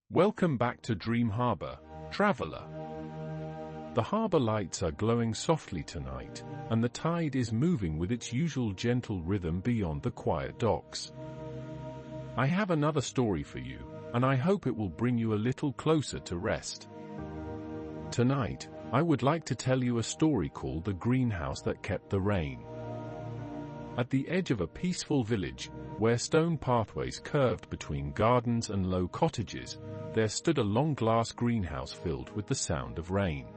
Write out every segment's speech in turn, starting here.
Welcome back to DreamHarbour, traveler. The harbour lights are glowing softly tonight, and the tide is moving with its usual gentle rhythm beyond the quiet docks. I have another story for you, and I hope it will bring you a little closer to rest. Tonight, I would like to tell you a story called The Greenhouse That Kept the Rain. At the edge of a peaceful village, where stone pathways curved between gardens and low cottages, there stood a long glass greenhouse filled with the sound of rain.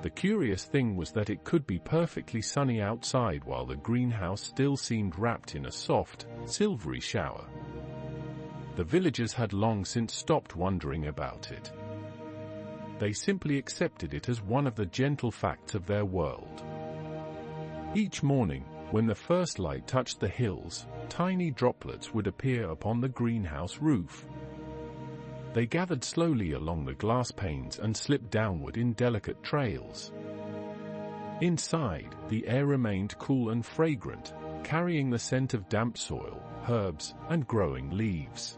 The curious thing was that it could be perfectly sunny outside while the greenhouse still seemed wrapped in a soft, silvery shower. The villagers had long since stopped wondering about it. They simply accepted it as one of the gentle facts of their world. Each morning, when the first light touched the hills, tiny droplets would appear upon the greenhouse roof. They gathered slowly along the glass panes and slipped downward in delicate trails. Inside, the air remained cool and fragrant, carrying the scent of damp soil, herbs, and growing leaves.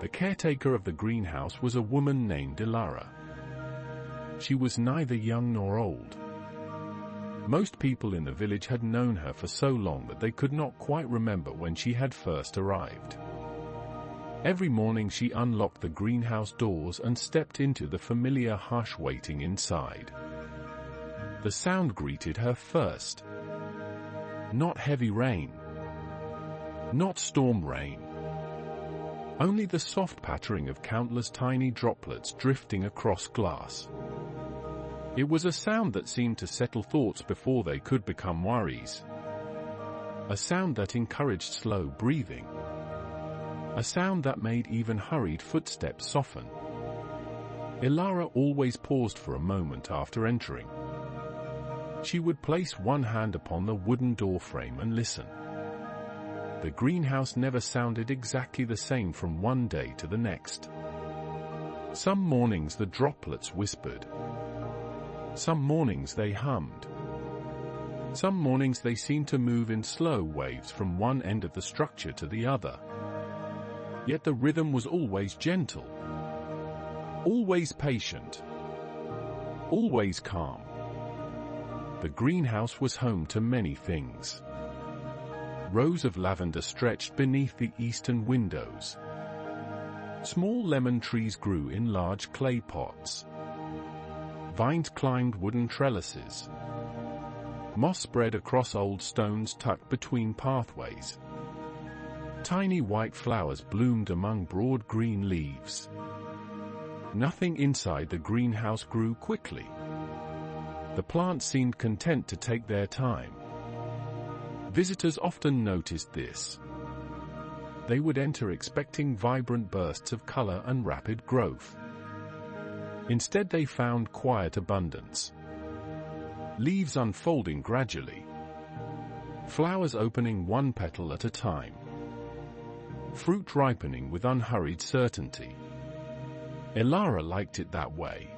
The caretaker of the greenhouse was a woman named Elara. She was neither young nor old. Most people in the village had known her for so long that they could not quite remember when she had first arrived. Every morning she unlocked the greenhouse doors and stepped into the familiar hush waiting inside. The sound greeted her first. Not heavy rain. Not storm rain. Only the soft pattering of countless tiny droplets drifting across glass. It was a sound that seemed to settle thoughts before they could become worries. A sound that encouraged slow breathing. A sound that made even hurried footsteps soften. Elara always paused for a moment after entering. She would place one hand upon the wooden doorframe and listen. The greenhouse never sounded exactly the same from one day to the next. Some mornings the droplets whispered. Some mornings they hummed. Some mornings they seemed to move in slow waves from one end of the structure to the other. Yet the rhythm was always gentle. Always patient. Always calm. The greenhouse was home to many things. Rows of lavender stretched beneath the eastern windows. Small lemon trees grew in large clay pots. Vines climbed wooden trellises. Moss spread across old stones tucked between pathways. Tiny white flowers bloomed among broad green leaves. Nothing inside the greenhouse grew quickly. The plants seemed content to take their time. Visitors often noticed this. They would enter expecting vibrant bursts of color and rapid growth. Instead they found quiet abundance. Leaves unfolding gradually. Flowers opening one petal at a time. Fruit ripening with unhurried certainty. Elara liked it that way.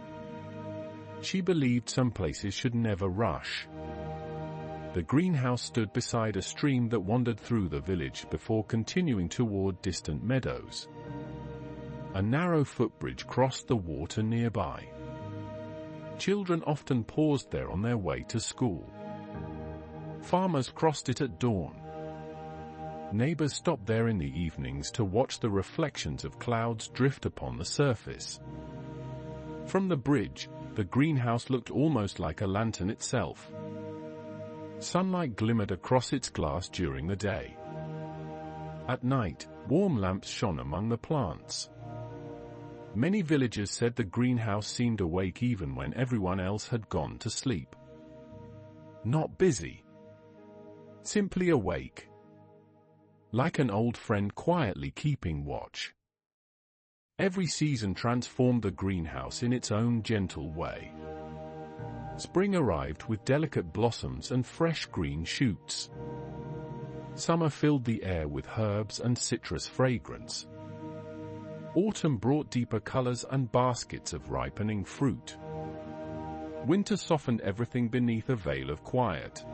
She believed some places should never rush. The greenhouse stood beside a stream that wandered through the village before continuing toward distant meadows. A narrow footbridge crossed the water nearby. Children often paused there on their way to school. Farmers crossed it at dawn. Neighbors stopped there in the evenings to watch the reflections of clouds drift upon the surface. From the bridge, the greenhouse looked almost like a lantern itself. Sunlight glimmered across its glass during the day. At night, warm lamps shone among the plants. Many villagers said the greenhouse seemed awake even when everyone else had gone to sleep. Not busy. Simply awake. Like an old friend quietly keeping watch. Every season transformed the greenhouse in its own gentle way. Spring arrived with delicate blossoms and fresh green shoots. Summer filled the air with herbs and citrus fragrance. Autumn brought deeper colors and baskets of ripening fruit. Winter softened everything beneath a veil of quiet.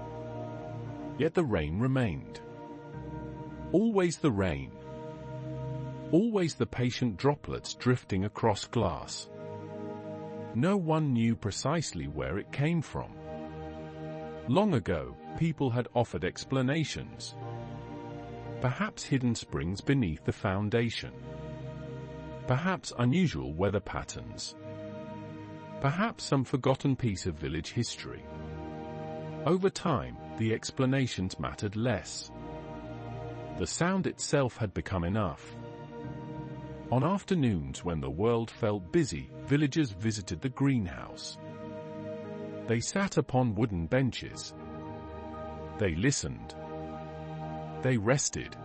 Yet the rain remained. Always the rain. always the patient droplets drifting across glass. No one knew precisely where it came from. Long ago, people had offered explanations. Perhaps hidden springs beneath the foundation. Perhaps unusual weather patterns. Perhaps some forgotten piece of village history. Over time, the explanations mattered less. The sound itself had become enough. On afternoons when the world felt busy, villagers visited the greenhouse. They sat upon wooden benches. They listened. They rested.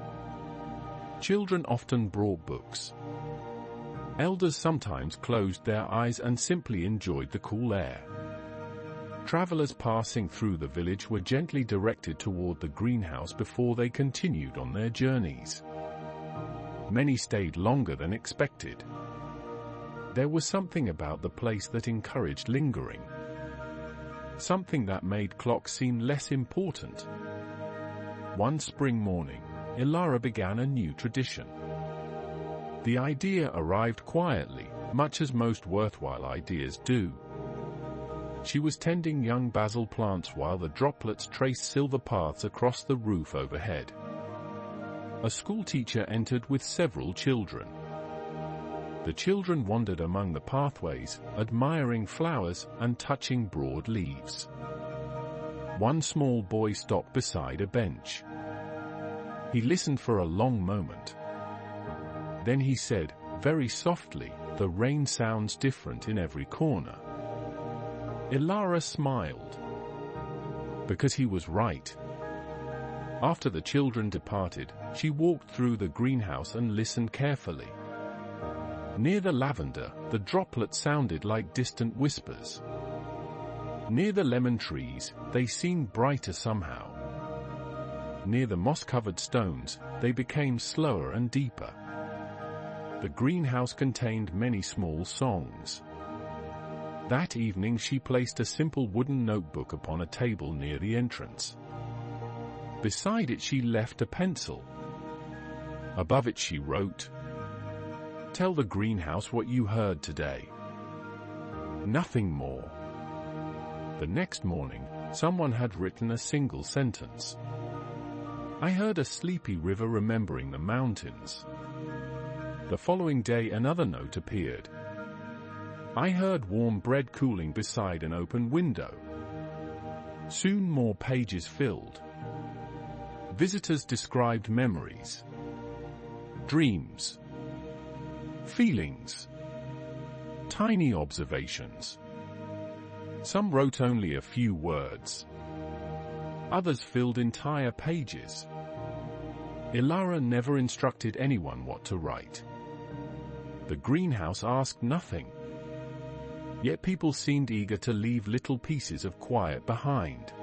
Children often brought books. Elders sometimes closed their eyes and simply enjoyed the cool air. Travelers passing through the village were gently directed toward the greenhouse before they continued on their journeys. Many stayed longer than expected. There was something about the place that encouraged lingering. Something that made clocks seem less important. One spring morning, Elara began a new tradition. The idea arrived quietly, much as most worthwhile ideas do. She was tending young basil plants while the droplets traced silver paths across the roof overhead. A schoolteacher entered with several children. The children wandered among the pathways, admiring flowers and touching broad leaves. One small boy stopped beside a bench. He listened for a long moment. Then he said, very softly, "The rain sounds different in every corner." Elara smiled. Because he was right. After the children departed, she walked through the greenhouse and listened carefully. Near the lavender, the droplets sounded like distant whispers. Near the lemon trees, they seemed brighter somehow. Near the moss-covered stones, they became slower and deeper. The greenhouse contained many small songs. That evening she placed a simple wooden notebook upon a table near the entrance. Beside it she left a pencil. Above it she wrote, "Tell the greenhouse what you heard today." Nothing more. The next morning, someone had written a single sentence. "I heard a sleepy river remembering the mountains." The following day another note appeared. "I heard warm bread cooling beside an open window." Soon more pages filled. Visitors described memories, dreams, feelings, tiny observations. Some wrote only a few words. Others filled entire pages. Elara never instructed anyone what to write. The greenhouse asked nothing. Yet people seemed eager to leave little pieces of quiet behind.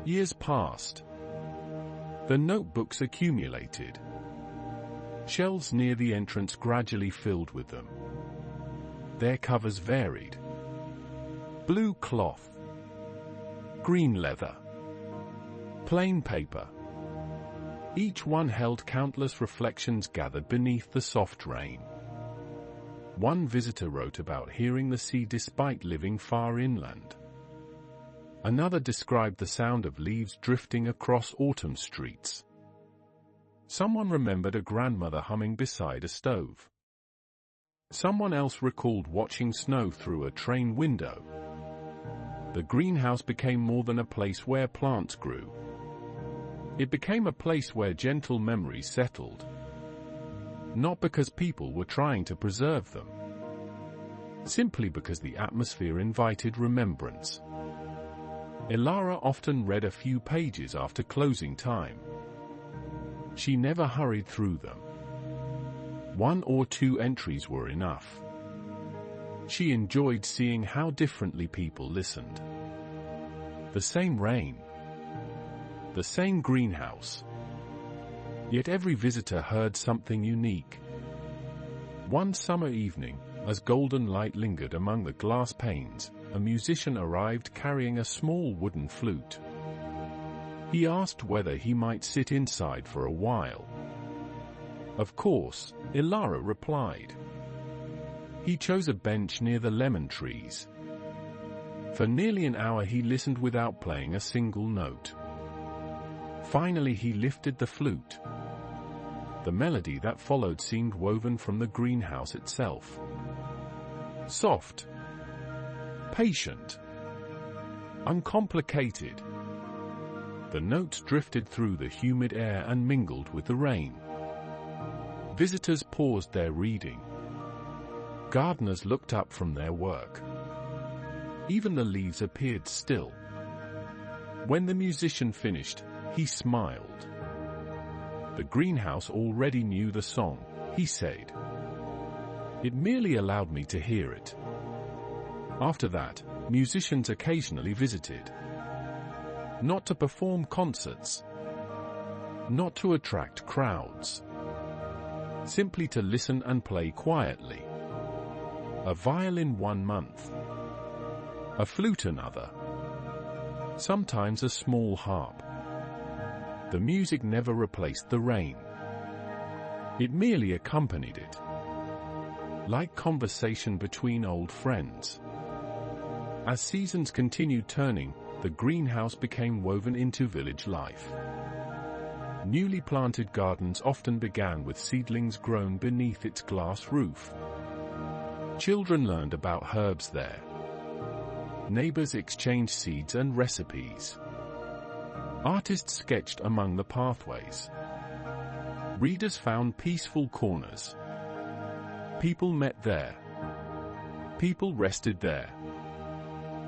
Years passed. The notebooks accumulated. Shelves near the entrance gradually filled with them. Their covers varied. Blue cloth, green leather, plain paper. Each one held countless reflections gathered beneath the soft rain. One visitor wrote about hearing the sea despite living far inland. Another described the sound of leaves drifting across autumn streets. Someone remembered a grandmother humming beside a stove. Someone else recalled watching snow through a train window. The greenhouse became more than a place where plants grew. It became a place where gentle memories settled. Not because people were trying to preserve them. Simply because the atmosphere invited remembrance. Elara often read a few pages after closing time. She never hurried through them. 1 or 2 entries were enough. She enjoyed seeing how differently people listened. The same rain. The same greenhouse. Yet every visitor heard something unique. One summer evening, as golden light lingered among the glass panes, a musician arrived carrying a small wooden flute. He asked whether he might sit inside for a while. "Of course," Elara replied. He chose a bench near the lemon trees. For nearly an hour he listened without playing a single note. Finally he lifted the flute. The melody that followed seemed woven from the greenhouse itself. Soft, patient, uncomplicated. The notes drifted through the humid air and mingled with the rain. Visitors paused their reading. Gardeners looked up from their work. Even the leaves appeared still. When the musician finished, he smiled. "The greenhouse already knew the song," he said. "It merely allowed me to hear it." After that, musicians occasionally visited. Not to perform concerts. Not to attract crowds. Simply to listen and play quietly. A violin 1 month. A flute another. Sometimes a small harp. The music never replaced the rain. It merely accompanied it. Like conversation between old friends. As seasons continued turning, the greenhouse became woven into village life. Newly planted gardens often began with seedlings grown beneath its glass roof. Children learned about herbs there. Neighbors exchanged seeds and recipes. Artists sketched among the pathways. Readers found peaceful corners. People met there. People rested there.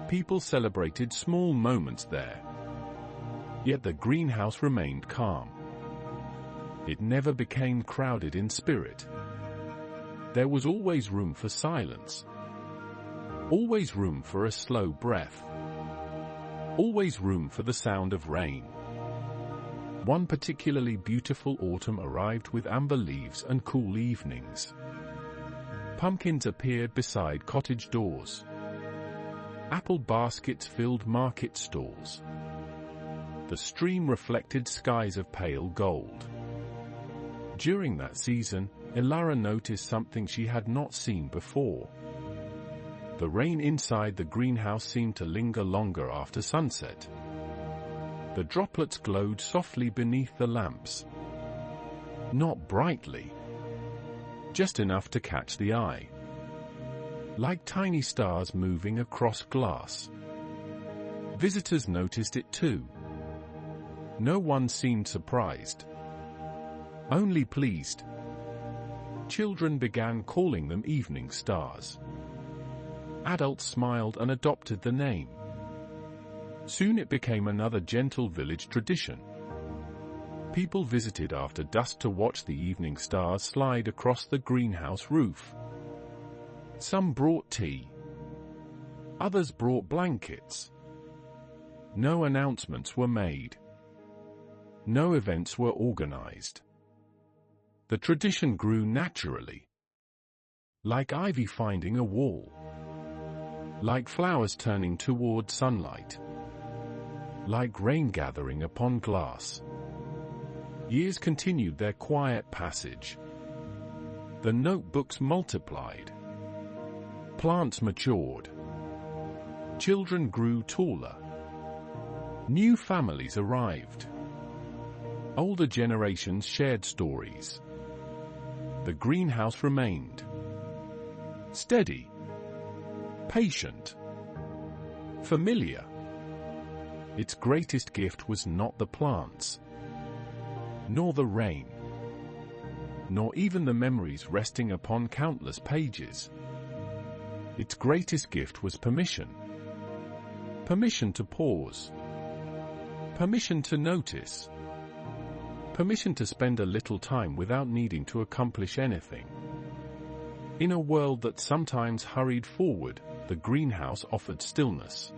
People celebrated small moments there. Yet the greenhouse remained calm. It never became crowded in spirit. There was always room for silence. Always room for a slow breath. Always room for the sound of rain. One particularly beautiful autumn arrived with amber leaves and cool evenings. Pumpkins appeared beside cottage doors. Apple baskets filled market stalls. The stream reflected skies of pale gold. During that season, Elara noticed something she had not seen before. The rain inside the greenhouse seemed to linger longer after sunset. The droplets glowed softly beneath the lamps. Not brightly. Just enough to catch the eye. Like tiny stars moving across glass. Visitors noticed it too. No one seemed surprised. Only pleased. Children began calling them evening stars. Adults smiled and adopted the name. Soon it became another gentle village tradition. People visited after dusk to watch the evening stars slide across the greenhouse roof. Some brought tea. Others brought blankets. No announcements were made. No events were organized. The tradition grew naturally. Like ivy finding a wall. Like flowers turning toward sunlight. Like rain gathering upon glass. Years continued their quiet passage. The notebooks multiplied. Plants matured. Children grew taller. New families arrived. Older generations shared stories. The greenhouse remained. Steady. Patient. Familiar. Its greatest gift was not the plants, nor the rain, nor even the memories resting upon countless pages. Its greatest gift was permission. Permission to pause. Permission to notice. Permission to spend a little time without needing to accomplish anything. In a world that sometimes hurried forward, the greenhouse offered stillness.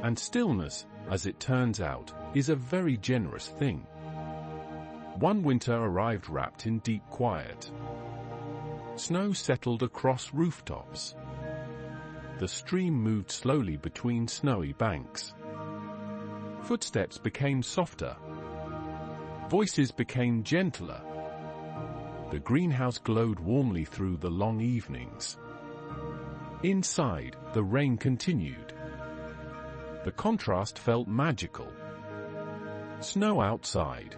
And stillness, as it turns out, is a very generous thing. One winter arrived wrapped in deep quiet. Snow settled across rooftops. The stream moved slowly between snowy banks. Footsteps became softer. Voices became gentler. The greenhouse glowed warmly through the long evenings. Inside, the rain continued. The contrast felt magical. Snow outside.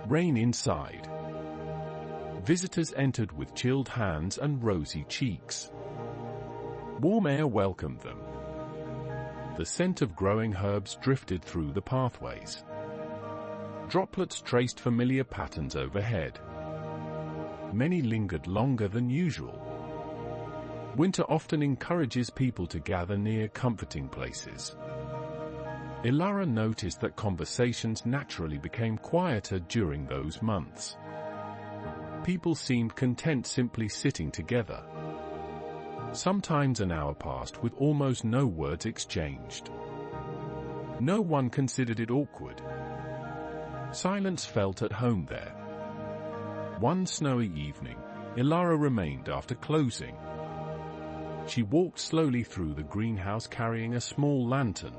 Rain inside. Visitors entered with chilled hands and rosy cheeks. Warm air welcomed them. The scent of growing herbs drifted through the pathways. Droplets traced familiar patterns overhead. Many lingered longer than usual. Winter often encourages people to gather near comforting places. Elara noticed that conversations naturally became quieter during those months. People seemed content simply sitting together. Sometimes an hour passed with almost no words exchanged. No one considered it awkward. Silence felt at home there. One snowy evening, Elara remained after closing. She walked slowly through the greenhouse carrying a small lantern.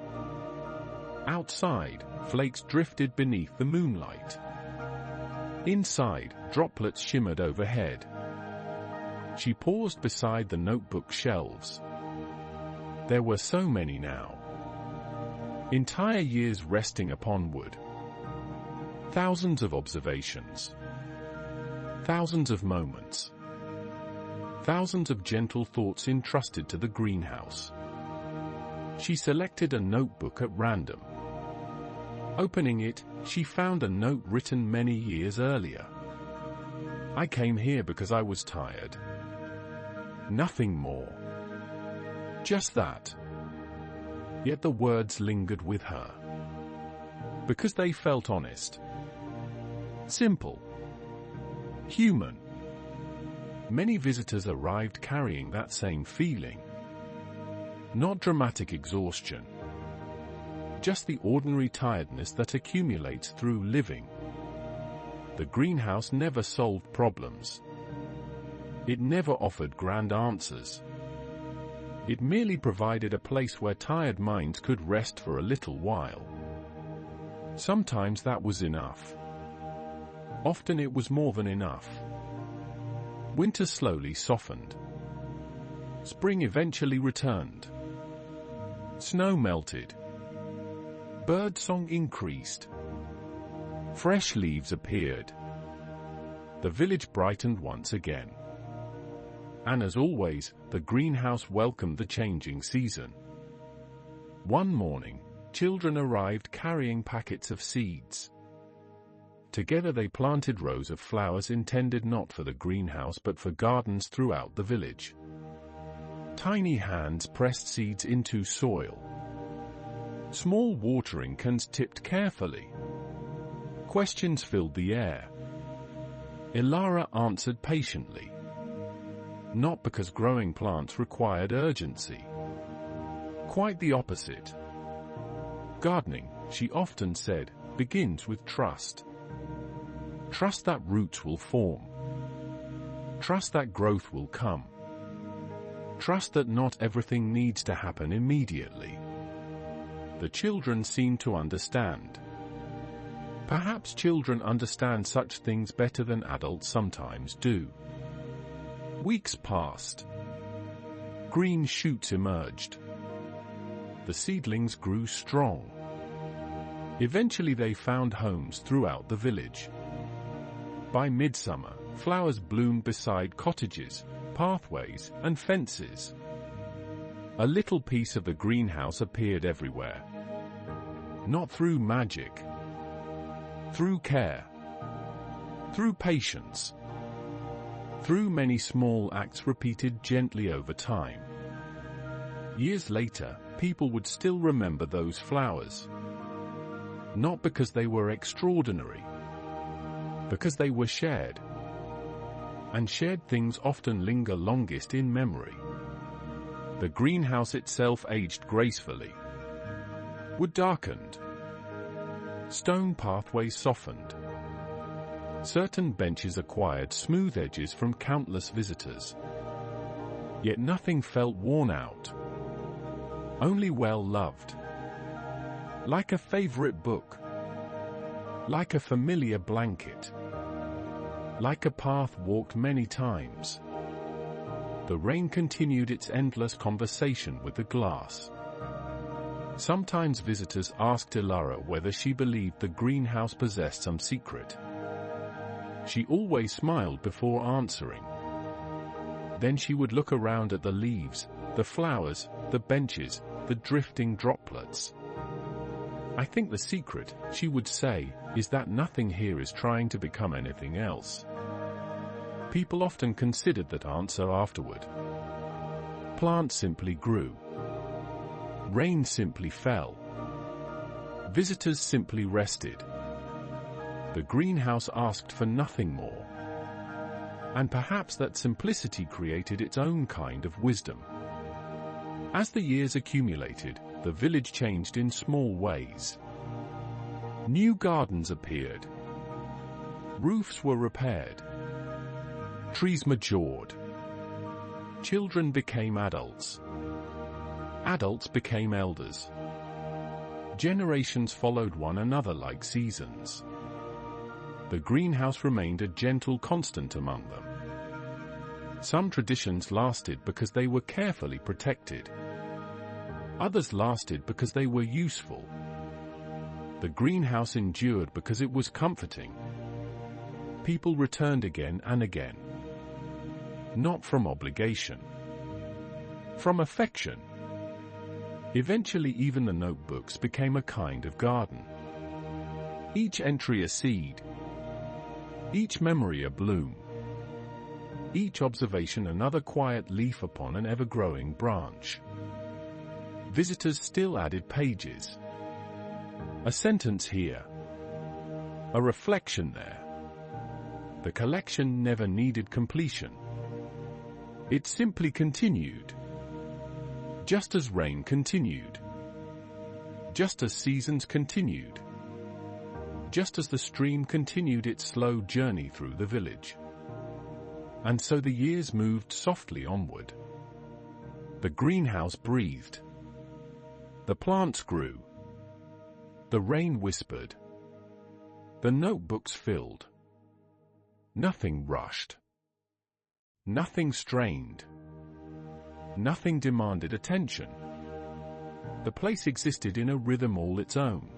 Outside, flakes drifted beneath the moonlight. Inside, droplets shimmered overhead. She paused beside the notebook shelves. There were so many now. Entire years resting upon wood. Thousands of observations. Thousands of moments. Thousands of gentle thoughts entrusted to the greenhouse. She selected a notebook at random. Opening it, she found a note written many years earlier. I came here because I was tired. Nothing more. Just that. Yet the words lingered with her. Because they felt honest. Simple. Human. Many visitors arrived carrying that same feeling. Not dramatic exhaustion. Just the ordinary tiredness that accumulates through living. The greenhouse never solved problems. It never offered grand answers. It merely provided a place where tired minds could rest for a little while. Sometimes that was enough. Often it was more than enough. Winter slowly softened. Spring eventually returned. Snow melted. Birdsong increased. Fresh leaves appeared. The village brightened once again. And as always, the greenhouse welcomed the changing season. One morning, children arrived carrying packets of seeds. Together they planted rows of flowers intended not for the greenhouse but for gardens throughout the village. Tiny hands pressed seeds into soil. Small watering cans tipped carefully. Questions filled the air. Elara answered patiently. Not because growing plants required urgency. Quite the opposite. Gardening, she often said, begins with trust. Trust that roots will form. Trust that growth will come. Trust that not everything needs to happen immediately. The children seemed to understand. Perhaps children understand such things better than adults sometimes do. Weeks passed. Green shoots emerged. The seedlings grew strong. Eventually they found homes throughout the village. By midsummer, flowers bloomed beside cottages, pathways, and fences. A little piece of the greenhouse appeared everywhere. Not through magic. Through care. Through patience. Through many small acts repeated gently over time. Years later, people would still remember those flowers. Not because they were extraordinary. Because they were shared. And shared things often linger longest in memory. The greenhouse itself aged gracefully. Wood darkened. Stone pathways softened. Certain benches acquired smooth edges from countless visitors. Yet nothing felt worn out. Only well loved. Like a favorite book. Like a familiar blanket. like a path walked many times. The rain continued its endless conversation with the glass. Sometimes visitors asked Elara whether she believed the greenhouse possessed some secret. She always smiled before answering. Then she would look around at the leaves, the flowers, the benches, the drifting droplets. "I think the secret," she would say, "is that nothing here is trying to become anything else." People often considered that answer afterward. Plants simply grew. Rain simply fell. Visitors simply rested. The greenhouse asked for nothing more. And perhaps that simplicity created its own kind of wisdom. As the years accumulated, the village changed in small ways. New gardens appeared. Roofs were repaired. Trees matured. Children became adults. Adults became elders. Generations followed one another like seasons. The greenhouse remained a gentle constant among them. Some traditions lasted because they were carefully protected. Others lasted because they were useful. The greenhouse endured because it was comforting. People returned again and again. Not from obligation. From affection. Eventually even the notebooks became a kind of garden. Each entry a seed. Each memory a bloom. Each observation another quiet leaf upon an ever-growing branch. Visitors still added pages. A sentence here. A reflection there. The collection never needed completion. It simply continued. Just as rain continued. Just as seasons continued. Just as the stream continued its slow journey through the village. And so the years moved softly onward. The greenhouse breathed. The plants grew. The rain whispered. The notebooks filled. Nothing rushed. Nothing strained. Nothing demanded attention. The place existed in a rhythm all its own.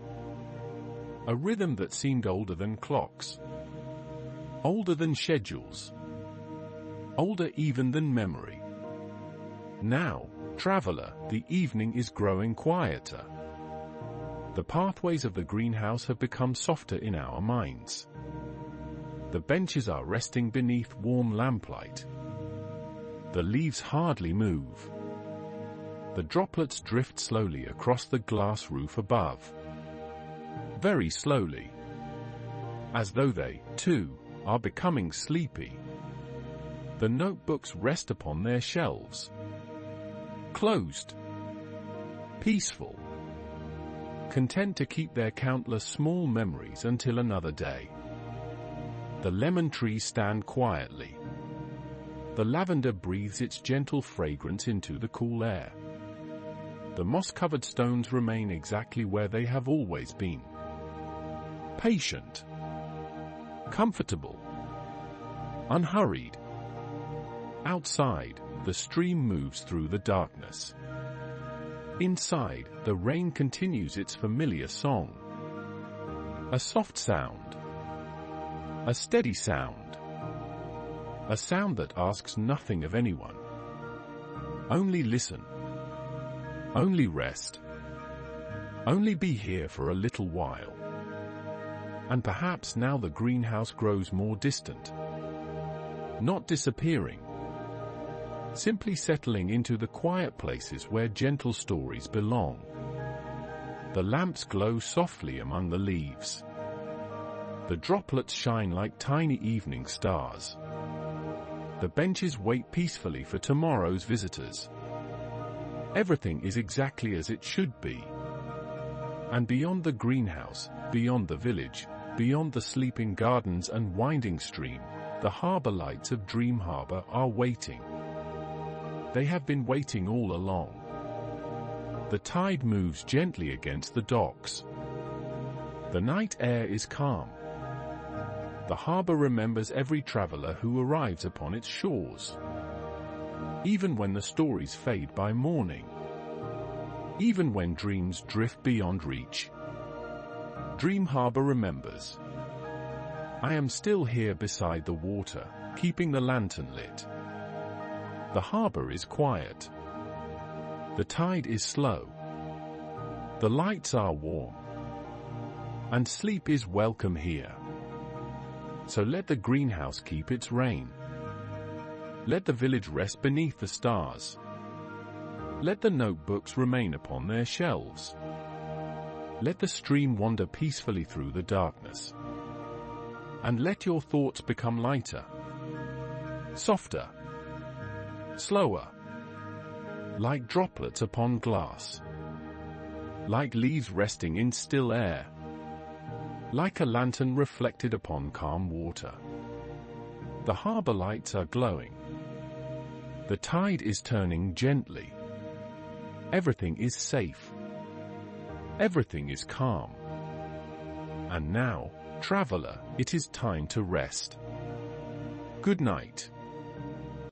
A rhythm that seemed older than clocks. Older than schedules. Older even than memory. Now, traveler, the evening is growing quieter. The pathways of the greenhouse have become softer in our minds. The benches are resting beneath warm lamplight. The leaves hardly move. The droplets drift slowly across the glass roof above. Very slowly. As though they, too, are becoming sleepy. The notebooks rest upon their shelves. Closed. Peaceful. Content to keep their countless small memories until another day. The lemon trees stand quietly. The lavender breathes its gentle fragrance into the cool air. The moss-covered stones remain exactly where they have always been. Patient. Comfortable. Unhurried. Outside, the stream moves through the darkness. Inside, the rain continues its familiar song. A soft sound. A steady sound. A sound that asks nothing of anyone. Only listen. Only rest. Only be here for a little while. And perhaps now the greenhouse grows more distant. Not disappearing. Simply settling into the quiet places where gentle stories belong. The lamps glow softly among the leaves. The droplets shine like tiny evening stars. The benches wait peacefully for tomorrow's visitors. Everything is exactly as it should be. And beyond the greenhouse, beyond the village, beyond the sleeping gardens and winding stream, the harbor lights of DreamHarbour are waiting. They have been waiting all along. The tide moves gently against the docks. The night air is calm. The harbor remembers every traveler who arrives upon its shores. Even when the stories fade by morning. Even when dreams drift beyond reach. DreamHarbour remembers. I am still here beside the water, keeping the lantern lit. The harbor is quiet. The tide is slow. The lights are warm. And sleep is welcome here. So let the greenhouse keep its rain. Let the village rest beneath the stars. Let the notebooks remain upon their shelves. Let the stream wander peacefully through the darkness. And let your thoughts become lighter, softer, slower, like droplets upon glass, like leaves resting in still air, like a lantern reflected upon calm water. The harbor lights are glowing. The tide is turning gently. Everything is safe. Everything is calm. And now, traveler, it is time to rest. Good night.